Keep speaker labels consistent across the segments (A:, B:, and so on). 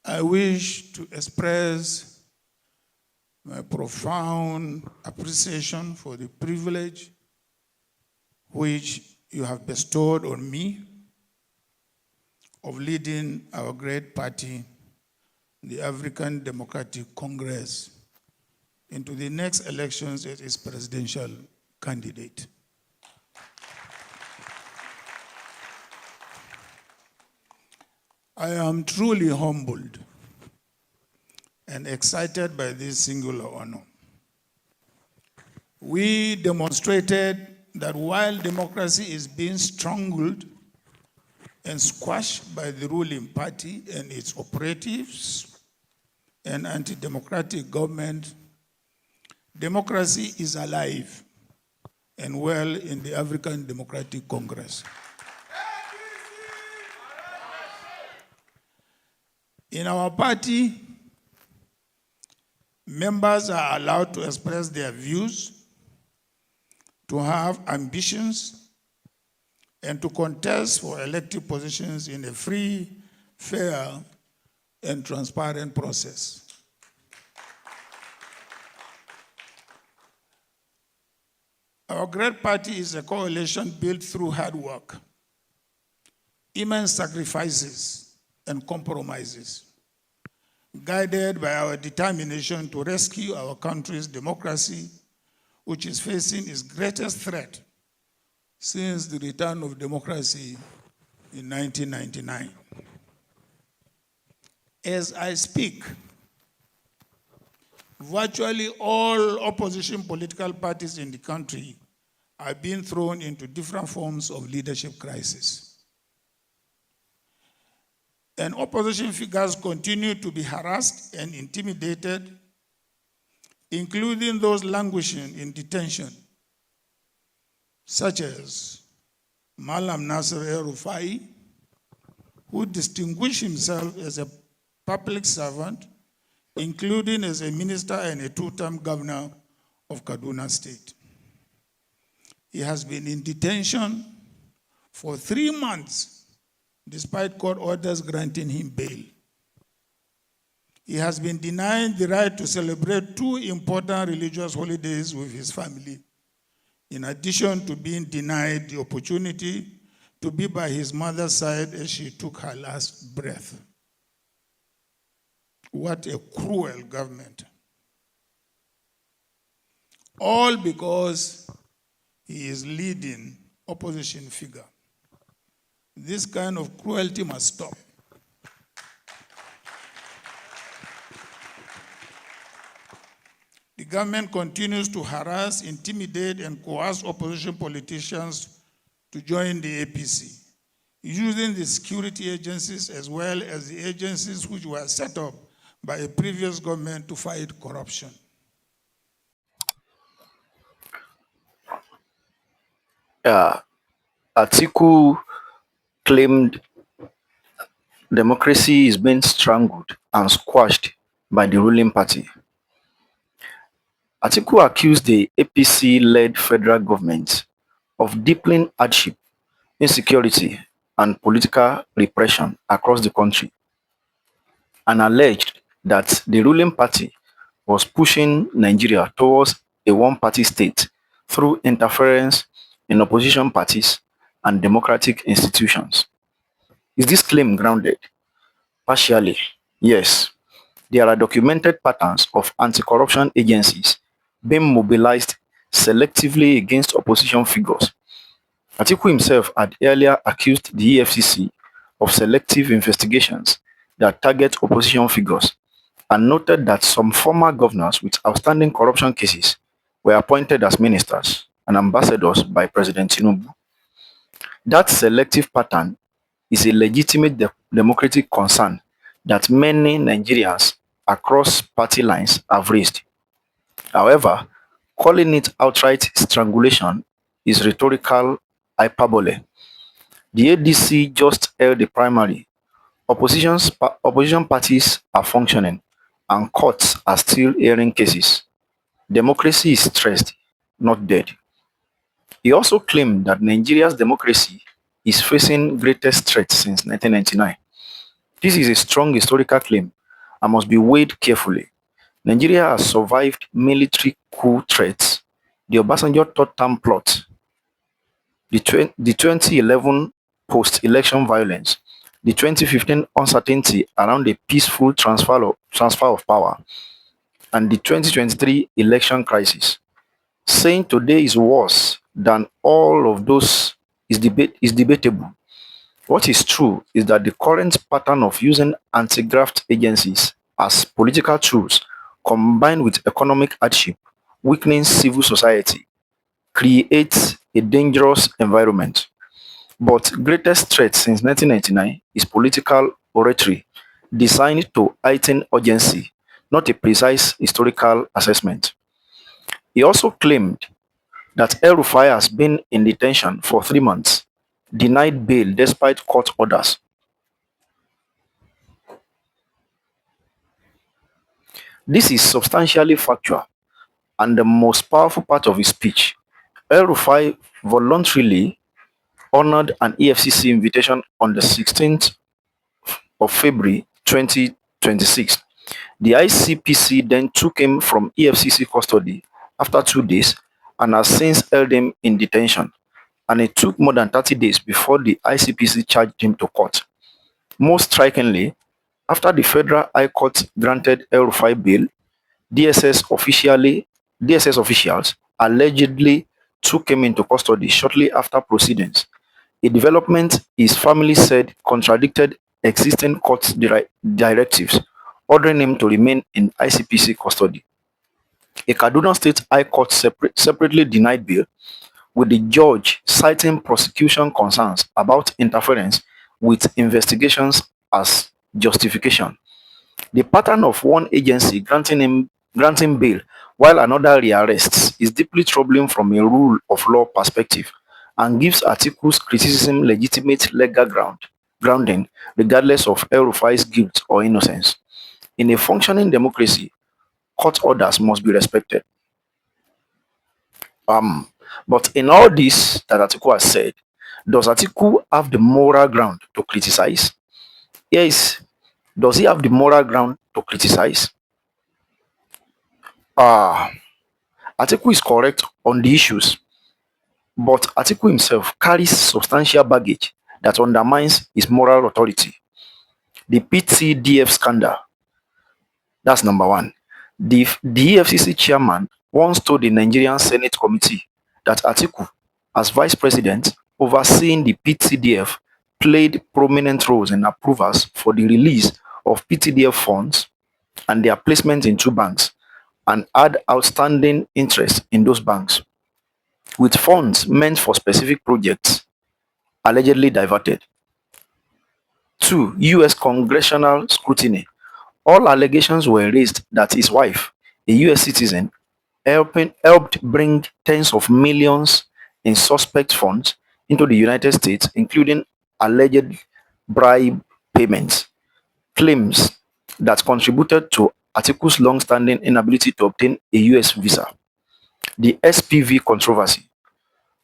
A: I wish to express my profound appreciation for the privilege which you have bestowed on me of leading our great party, the African Democratic Congress, into the next elections as its presidential candidate. I am truly humbled and excited by this singular honor. We demonstrated that while democracy is being strangled and squashed by the ruling party and its operatives and anti-democratic government, democracy is alive and well in the African Democratic Congress. In our party, members are allowed to express their views, to have ambitions, and to contest for elective positions in a free, fair, and transparent process. Our great party is a coalition built through hard work, immense sacrifices, and compromises, guided by our determination to rescue our country's democracy, which is facing its greatest threat since the return of democracy in 1999. As I speak, virtually all opposition political parties in the country are being thrown into different forms of leadership crisis. And opposition figures continue to be harassed and intimidated, including those languishing in detention, such as Malam Nasir El-Rufai, who distinguished himself as a public servant, including as a minister and a two-term governor of Kaduna State. He has been in detention for 3 months, despite court orders granting him bail. He has been denied the right to celebrate 2 important religious holidays with his family, in addition to being denied the opportunity to be by his mother's side as she took her last breath. What a cruel government. All because he is leading opposition figure. This kind of cruelty must stop. The government continues to harass, intimidate, and coerce opposition politicians to join the APC, using the security agencies as well as the agencies which were set up by a previous government to fight corruption.
B: Atiku claimed democracy is being strangled and squashed by the ruling party. Atiku accused the APC-led federal government of deepening hardship, insecurity, and political repression across the country, and alleged that the ruling party was pushing Nigeria towards a one-party state through interference in opposition parties and democratic institutions. Is this claim grounded? Partially, yes. There are documented patterns of anti-corruption agencies being mobilized selectively against opposition figures. Atiku himself had earlier accused the EFCC of selective investigations that target opposition figures, and noted that some former governors with outstanding corruption cases were appointed as ministers and ambassadors by President Tinubu. That selective pattern is a legitimate democratic concern that many Nigerians across party lines have raised. However, calling it outright strangulation is rhetorical hyperbole. The ADC just held the primary. Opposition parties are functioning, and courts are still hearing cases. Democracy is stressed, not dead. He also claimed that Nigeria's democracy is facing greatest threat since 1999. This is a strong historical claim and must be weighed carefully. Nigeria has survived military coup threats, the Obasanjo third-term plot, the 2011 post-election violence, the 2015 uncertainty around a peaceful transfer of power, and the 2023 election crisis. Saying today is worse than all of those is debatable. What is true is that the current pattern of using anti-graft agencies as political tools, combined with economic hardship, weakening civil society, creates a dangerous environment. But greatest threat since 1999 is political oratory, designed to heighten urgency, not a precise historical assessment. He also claimed that El-Rufai has been in detention for 3 months, denied bail despite court orders. This is substantially factual and the most powerful part of his speech. El-Rufai voluntarily honored an EFCC invitation on the 16th of February 2026. The ICPC then took him from EFCC custody after 2 days and has since held him in detention, and it took more than 30 days before the ICPC charged him to court. Most strikingly, after the Federal High Court granted El-Rufai bail, DSS officials allegedly took him into custody shortly after proceedings, a development his family said contradicted existing court directives ordering him to remain in ICPC custody. A Kaduna State High Court separately denied bail, with the judge citing prosecution concerns about interference with investigations as justification. The pattern of one agency granting bail while another rearrests is deeply troubling from a rule of law perspective and gives Atiku's criticism legitimate legal grounding regardless of El-Rufai's guilt or innocence. In a functioning democracy, court orders must be respected. Um, but in all this that Atiku has said, does Atiku have the moral ground to criticize? Yes. Does he have the moral ground to criticize? Ah, Atiku is correct on the issues, but Atiku himself carries substantial baggage that undermines his moral authority. The PTDF scandal, that's number one. The EFCC chairman once told the Nigerian Senate committee that Atiku, as vice president overseeing the PTDF, played prominent roles in approvals for the release of PTDF funds and their placement in two banks, and had outstanding interest in those banks, with funds meant for specific projects allegedly diverted. 2. U.S. congressional scrutiny. All allegations were raised that his wife, a U.S. citizen, helped bring tens of millions in suspect funds into the United States, including alleged bribe payments, claims that contributed to Atiku's long-standing inability to obtain a U.S. visa. The SPV controversy.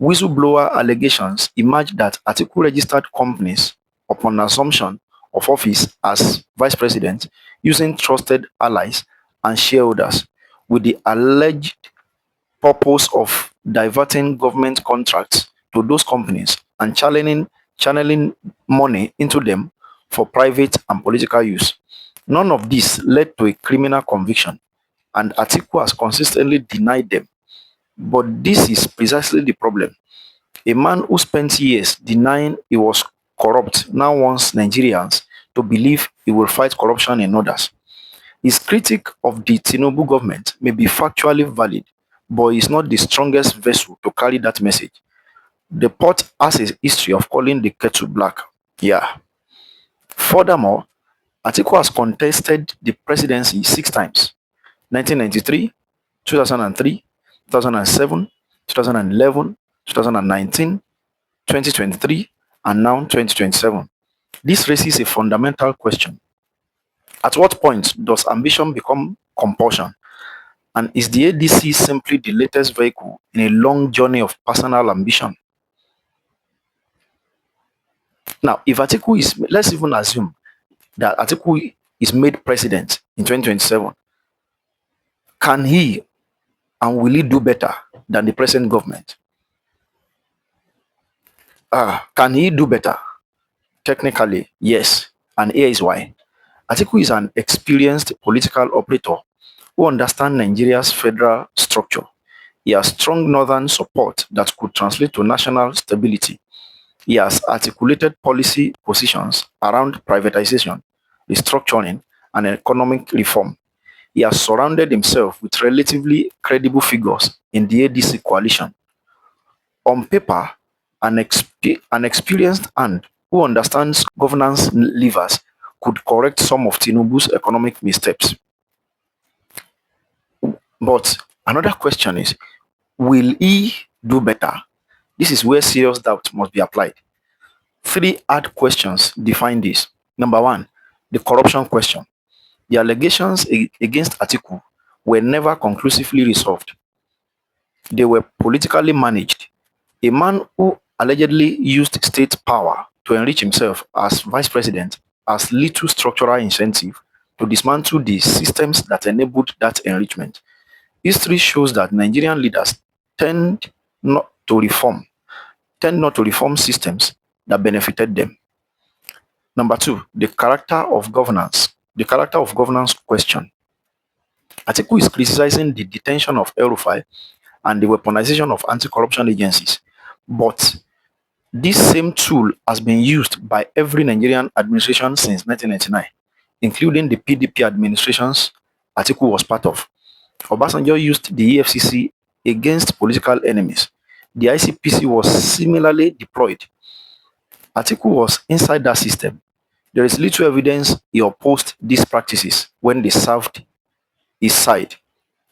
B: Whistleblower allegations emerged that Atiku registered companies upon assumption of office as vice president using trusted allies and shareholders with the alleged purpose of diverting government contracts to those companies and channeling money into them for private and political use. None of this led to a criminal conviction, and Atiku has consistently denied them. But this is precisely the problem. A man who spent years denying he was corrupt now wants Nigerians to believe he will fight corruption in others. His critique of the Tinubu government may be factually valid, but is not the strongest vessel to carry that message. The pot has a history of calling the kettle black. Yeah. Furthermore, Atiku has contested the presidency 6 times: 1993, 2003, 2007, 2011, 2019, 2023, and now 2027. This raises a fundamental question. At what point does ambition become compulsion? And is the ADC simply the latest vehicle in a long journey of personal ambition? Now, if Atiku is, let's even assume that Atiku is made president in 2027, can he and will he do better than the present government? Can he do better? Technically, yes. And here is why. Atiku is an experienced political operator who understands Nigeria's federal structure. He has strong northern support that could translate to national stability. He has articulated policy positions around privatization, restructuring, and economic reform. He has surrounded himself with relatively credible figures in the ADC coalition. On paper, an experienced hand who understands governance levers could correct some of Tinubu's economic missteps. But another question is, will he do better? This is where serious doubt must be applied. Three hard questions define this. Number one, the corruption question. The allegations against Atiku were never conclusively resolved. They were politically managed. A man who allegedly used state power to enrich himself as vice president has little structural incentive to dismantle the systems that enabled that enrichment. History shows that Nigerian leaders tend not to reform, tend not to reform systems that benefited them. Number two, the character of governance. The character of governance question. Atiku is criticizing the detention of El-Rufai and the weaponization of anti-corruption agencies. But this same tool has been used by every Nigerian administration since 1999, including the PDP administrations Atiku was part of. Obasanjo used the EFCC against political enemies. The ICPC was similarly deployed. Atiku was inside that system. There is little evidence he opposed these practices when they served his side.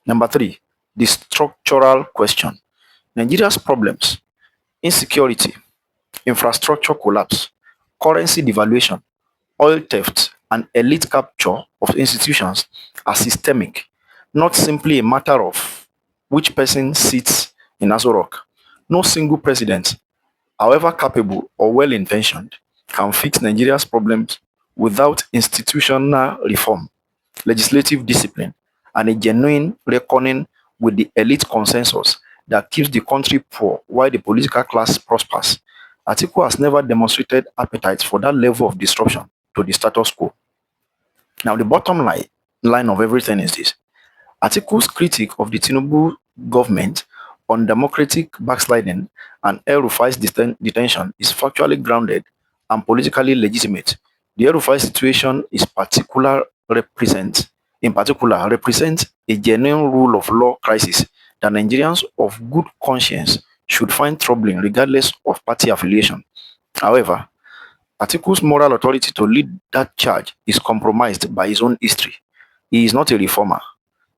B: Number three, the structural question. Nigeria's problems: insecurity, infrastructure collapse, currency devaluation, oil theft, and elite capture of institutions are systemic, not simply a matter of which person sits in Aso Rock. No single president, however capable or well-intentioned, can fix Nigeria's problems without institutional reform, legislative discipline, and a genuine reckoning with the elite consensus that keeps the country poor while the political class prospers. Atiku has never demonstrated appetite for that level of disruption to the status quo. Now, the bottom line of everything is this. Atiku's critique of the Tinubu government on democratic backsliding and El-Rufai's detention is factually grounded and politically legitimate. The El-Rufai situation in particular represents a genuine rule of law crisis that Nigerians of good conscience should find troubling regardless of party affiliation. However, Atiku's moral authority to lead that charge is compromised by his own history. He is not a reformer.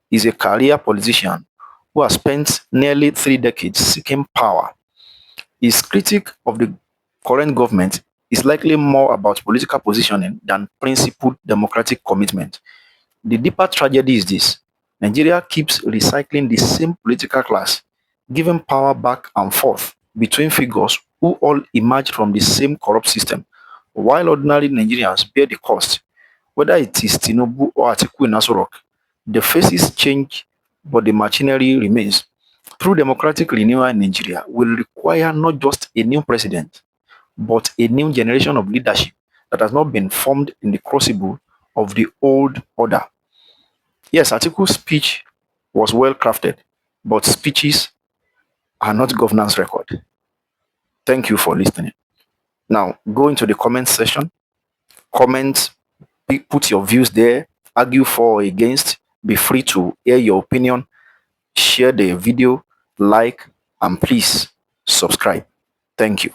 B: He is a career politician who has spent nearly 3 decades seeking power. His critique of the current government is likely more about political positioning than principled democratic commitment. The deeper tragedy is this: Nigeria keeps recycling the same political class, giving power back and forth between figures who all emerge from the same corrupt system, while ordinary Nigerians bear the cost. Whether it is Tinubu or Atiku in Aso Rock, the faces change, but the machinery remains. True democratic renewal in Nigeria will require not just a new president, but a new generation of leadership that has not been formed in the crucible of the old order. Yes, Atiku's speech was well crafted, but speeches are not governance record. Thank you for listening. Now, go into the comment section, comment, put your views there, argue for or against, be free to air your opinion, share the video, like, and please subscribe. Thank you.